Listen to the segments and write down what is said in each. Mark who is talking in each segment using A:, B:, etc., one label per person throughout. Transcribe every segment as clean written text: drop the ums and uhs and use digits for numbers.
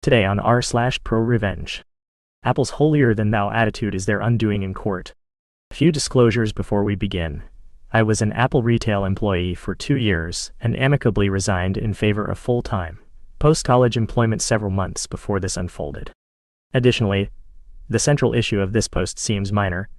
A: Today on r/ProRevenge. Apple's holier-than-thou attitude is their undoing in court. A few disclosures before we begin. I was an Apple retail employee for 2 years and amicably resigned in favor of full-time, post-college employment several months before this unfolded. Additionally, the central issue of this post seems minor.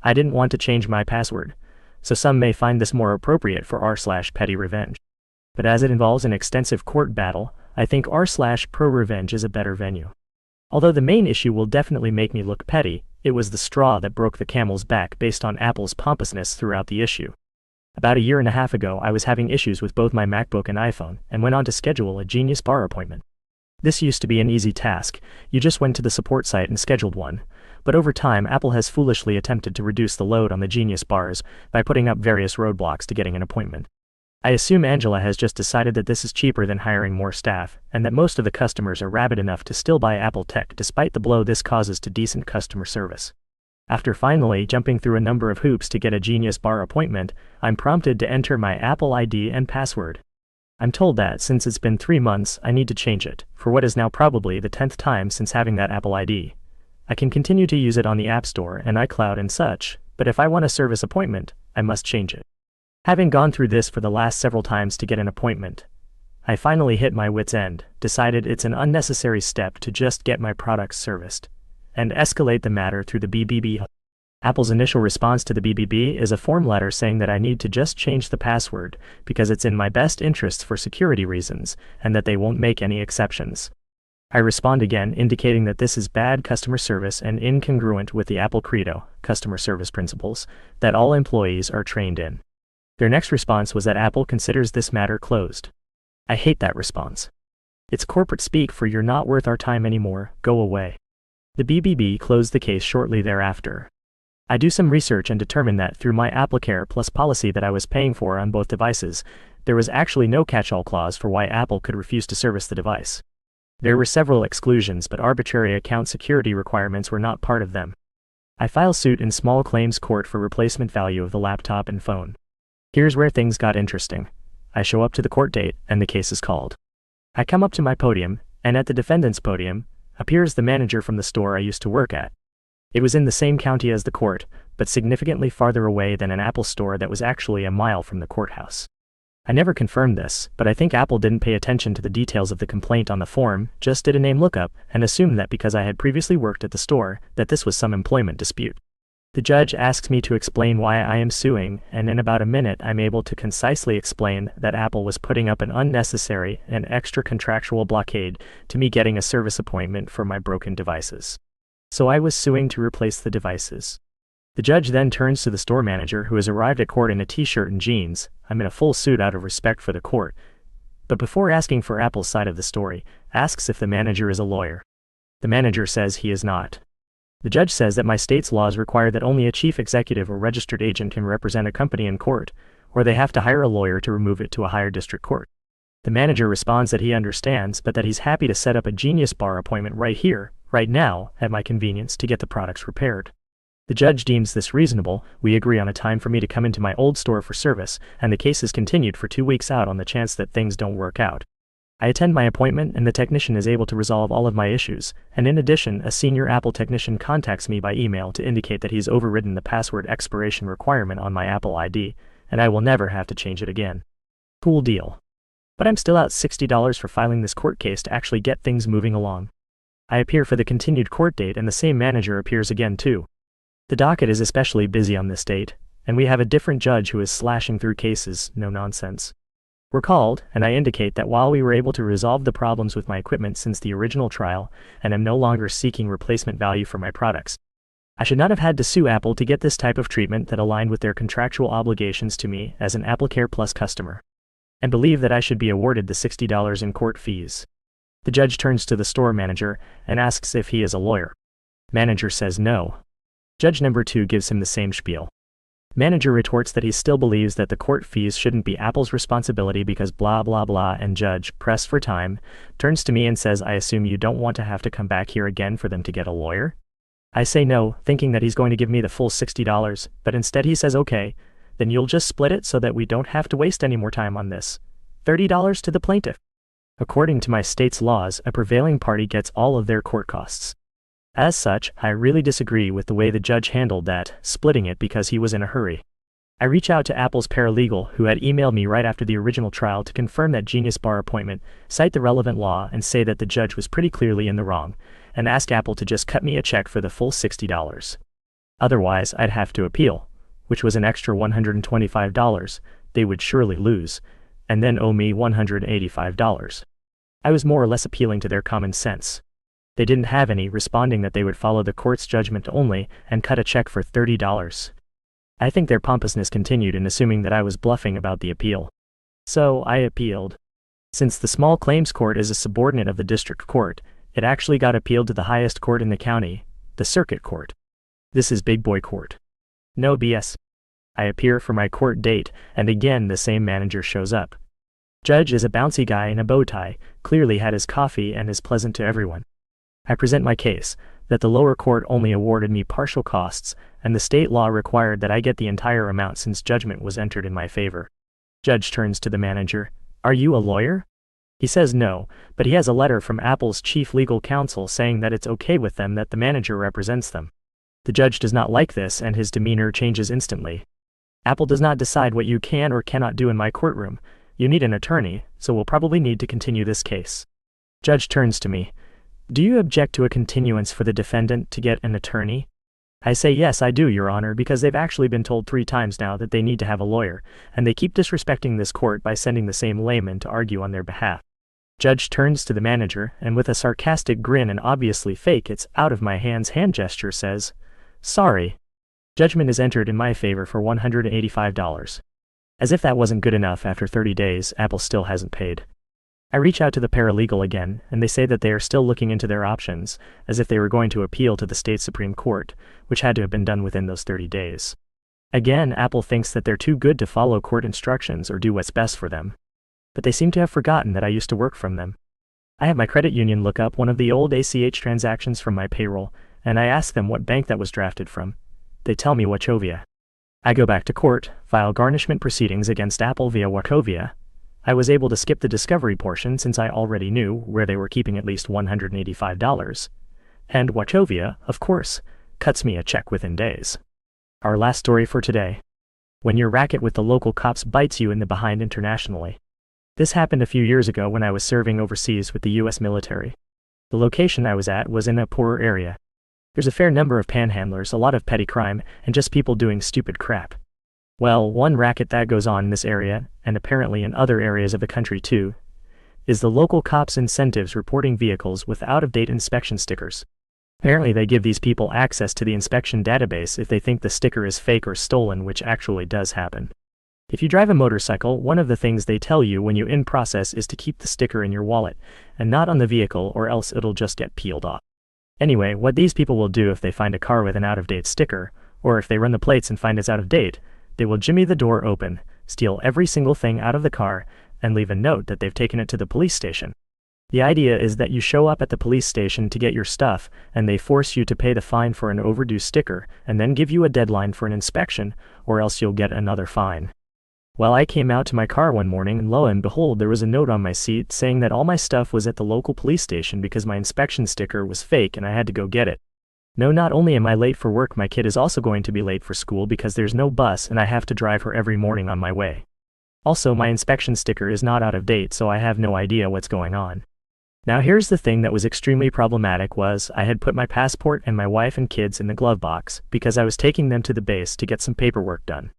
A: I didn't want to change my password, so some may find this more appropriate for r/petty revenge. But as it involves an extensive court battle, I think r/ProRevenge is a better venue. Although the main issue will definitely make me look petty, it was the straw that broke the camel's back based on Apple's pompousness throughout the issue. About a year and a half ago, I was having issues with both my MacBook and iPhone and went on to schedule a Ingenious bar appointment. This used to be an easy task. You just went to the support site and scheduled one. But over time, Apple has foolishly attempted to reduce the load on the Ingenious bars by putting up various roadblocks to getting an appointment. I assume Angela has just decided that this is cheaper than hiring more staff, and that most of the customers are rabid enough to still buy Apple tech despite the blow this causes to decent customer service. After finally jumping through a number of hoops to get a Ingenious bar appointment, I'm prompted to enter my Apple ID and password. I'm told that since it's been 3 months, I need to change it, for what is now probably the 10th time since having that Apple ID. I can continue to use it on the App Store and iCloud and such, but if I want a service appointment, I must change it. Having gone through this for the last several times to get an appointment, I finally hit my wit's end, decided it's an unnecessary step to just get my products serviced, and escalate the matter through the BBB. Apple's initial response to the BBB is a form letter saying that I need to just change the password because it's in my best interests for security reasons, and that they won't make any exceptions. I respond again indicating that this is bad customer service and incongruent with the Apple Credo, customer service principles, that all employees are trained in. Their next response was that Apple considers this matter closed. I hate that response. It's corporate speak for "you're not worth our time anymore, go away." The BBB closed the case shortly thereafter. I do some research and determined that through my AppleCare Plus policy that I was paying for on both devices, there was actually no catch-all clause for why Apple could refuse to service the device. There were several exclusions, but arbitrary account security requirements were not part of them. I file suit in small claims court for replacement value of the laptop and phone. Here's where things got interesting. I show up to the court date, and the case is called. I come up to my podium, and at the defendant's podium appears the manager from the store I used to work at. It was in the same county as the court, but significantly farther away than an Apple store that was actually a mile from the courthouse. I never confirmed this, but I think Apple didn't pay attention to the details of the complaint on the form, just did a name lookup, and assumed that because I had previously worked at the store, that this was some employment dispute. The judge asks me to explain why I am suing, and in about a minute I'm able to concisely explain that Apple was putting up an unnecessary and extra contractual blockade to me getting a service appointment for my broken devices. So I was suing to replace the devices. The judge then turns to the store manager, who has arrived at court in a t-shirt and jeans. I'm in a full suit out of respect for the court, but before asking for Apple's side of the story, asks if the manager is a lawyer. The manager says he is not. The judge says that my state's laws require that only a chief executive or registered agent can represent a company in court, or they have to hire a lawyer to remove it to a higher district court. The manager responds that he understands, but that he's happy to set up a Ingenious bar appointment right here, right now, at my convenience to get the products repaired. The judge deems this reasonable. We agree on a time for me to come into my old store for service, and the case is continued for 2 weeks out on the chance that things don't work out. I attend my appointment, and the technician is able to resolve all of my issues, and in addition, a senior Apple technician contacts me by email to indicate that he's overridden the password expiration requirement on my Apple ID, and I will never have to change it again. Cool deal. But I'm still out $60 for filing this court case to actually get things moving along. I appear for the continued court date, and the same manager appears again too. The docket is especially busy on this date, and we have a different judge who is slashing through cases, no nonsense. We're called, and I indicate that while we were able to resolve the problems with my equipment since the original trial, and am no longer seeking replacement value for my products, I should not have had to sue Apple to get this type of treatment that aligned with their contractual obligations to me as an AppleCare Plus customer, and believe that I should be awarded the $60 in court fees. The judge turns to the store manager and asks if he is a lawyer. Manager says no. Judge number 2 gives him the same spiel. Manager retorts that he still believes that the court fees shouldn't be Apple's responsibility because blah blah blah, and judge, pressed for time, turns to me and says, "I assume you don't want to have to come back here again for them to get a lawyer?" I say no, thinking that he's going to give me the full $60, but instead he says, "Okay, then you'll just split it so that we don't have to waste any more time on this. $30 to the plaintiff." According to my state's laws, a prevailing party gets all of their court costs. As such, I really disagree with the way the judge handled that, splitting it because he was in a hurry. I reach out to Apple's paralegal, who had emailed me right after the original trial to confirm that Genius bar appointment, cite the relevant law and say that the judge was pretty clearly in the wrong, and ask Apple to just cut me a check for the full $60. Otherwise, I'd have to appeal, which was an extra $125 they would surely lose, and then owe me $185. I was more or less appealing to their common sense. They didn't have any, responding that they would follow the court's judgment only and cut a check for $30. I think their pompousness continued in assuming that I was bluffing about the appeal. So, I appealed. Since the small claims court is a subordinate of the district court, it actually got appealed to the highest court in the county, the circuit court. This is big boy court. No BS. I appear for my court date, and again the same manager shows up. Judge is a bouncy guy in a bow tie, clearly had his coffee and is pleasant to everyone. I present my case, that the lower court only awarded me partial costs, and the state law required that I get the entire amount since judgment was entered in my favor. Judge turns to the manager. Are you a lawyer? He says no, but he has a letter from Apple's chief legal counsel saying that it's okay with them that the manager represents them. The judge does not like this and his demeanor changes instantly. Apple does not decide what you can or cannot do in my courtroom. You need an attorney, so we'll probably need to continue this case. Judge turns to me. Do you object to a continuance for the defendant to get an attorney? I say yes, I do, Your Honor, because they've actually been told 3 times now that they need to have a lawyer, and they keep disrespecting this court by sending the same layman to argue on their behalf. Judge turns to the manager, and with a sarcastic grin and obviously fake it's out of my hands hand gesture says, Sorry. Judgment is entered in my favor for $185. As if that wasn't good enough, after 30 days, Apple still hasn't paid. I reach out to the paralegal again, and they say that they are still looking into their options, as if they were going to appeal to the state Supreme Court, which had to have been done within those 30 days. Again, Apple thinks that they're too good to follow court instructions or do what's best for them. But they seem to have forgotten that I used to work from them. I have my credit union look up one of the old ACH transactions from my payroll, and I ask them what bank that was drafted from. They tell me Wachovia. I go back to court, file garnishment proceedings against Apple via Wachovia. I was able to skip the discovery portion since I already knew where they were keeping at least $185. And Wachovia, of course, cuts me a check within days. Our last story for today. When your racket with the local cops bites you in the behind internationally. This happened a few years ago when I was serving overseas with the US military. The location I was at was in a poorer area. There's a fair number of panhandlers, a lot of petty crime, and just people doing stupid crap. Well, one racket that goes on in this area, and apparently in other areas of the country too, is the local cops' incentives reporting vehicles with out-of-date inspection stickers. Apparently they give these people access to the inspection database if they think the sticker is fake or stolen, which actually does happen. If you drive a motorcycle, one of the things they tell you when you're in process is to keep the sticker in your wallet, and not on the vehicle, or else it'll just get peeled off. Anyway, what these people will do if they find a car with an out-of-date sticker, or if they run the plates and find it's out of date, they will jimmy the door open, steal every single thing out of the car, and leave a note that they've taken it to the police station. The idea is that you show up at the police station to get your stuff, and they force you to pay the fine for an overdue sticker, and then give you a deadline for an inspection, or else you'll get another fine. Well, I came out to my car one morning, and lo and behold, there was a note on my seat saying that all my stuff was at the local police station because my inspection sticker was fake and I had to go get it. No, not only am I late for work, my kid is also going to be late for school because there's no bus and I have to drive her every morning on my way. Also, my inspection sticker is not out of date, so I have no idea what's going on. Now here's the thing that was extremely problematic was I had put my passport and my wife and kids in the glove box because I was taking them to the base to get some paperwork done,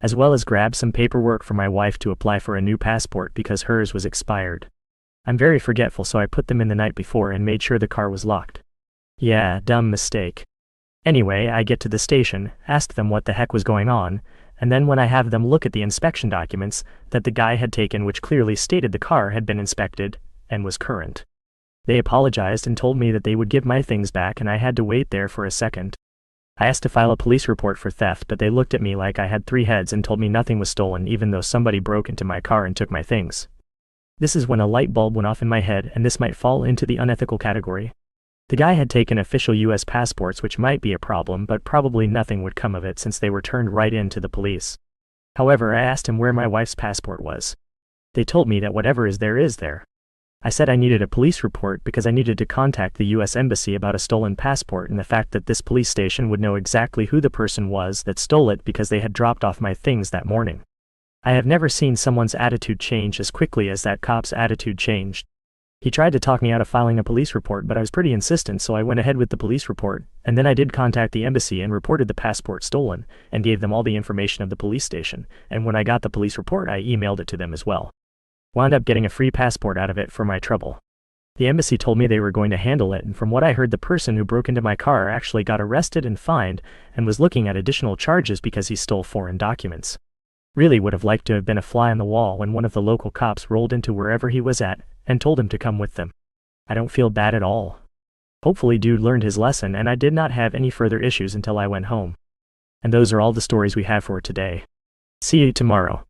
A: as well as grab some paperwork for my wife to apply for a new passport because hers was expired. I'm very forgetful, so I put them in the night before and made sure the car was locked. Yeah, dumb mistake. Anyway, I get to the station, ask them what the heck was going on, and then when I have them look at the inspection documents that the guy had taken, which clearly stated the car had been inspected and was current, they apologized and told me that they would give my things back, and I had to wait there for a second. I asked to file a police report for theft, but they looked at me like I had 3 heads and told me nothing was stolen even though somebody broke into my car and took my things. This is when a light bulb went off in my head, and this might fall into the unethical category. The guy had taken official US passports, which might be a problem, but probably nothing would come of it since they were turned right in to the police. However, I asked him where my wife's passport was. They told me that whatever is there is there. I said I needed a police report because I needed to contact the US Embassy about a stolen passport and the fact that this police station would know exactly who the person was that stole it because they had dropped off my things that morning. I have never seen someone's attitude change as quickly as that cop's attitude changed. He tried to talk me out of filing a police report, but I was pretty insistent, so I went ahead with the police report, and then I did contact the embassy and reported the passport stolen, and gave them all the information of the police station, and when I got the police report I emailed it to them as well. Wound up getting a free passport out of it for my trouble. The embassy told me they were going to handle it, and from what I heard the person who broke into my car actually got arrested and fined, and was looking at additional charges because he stole foreign documents. Really would have liked to have been a fly on the wall when one of the local cops rolled into wherever he was at, and told him to come with them. I don't feel bad at all. Hopefully dude learned his lesson and I did not have any further issues until I went home. And those are all the stories we have for today. See you tomorrow.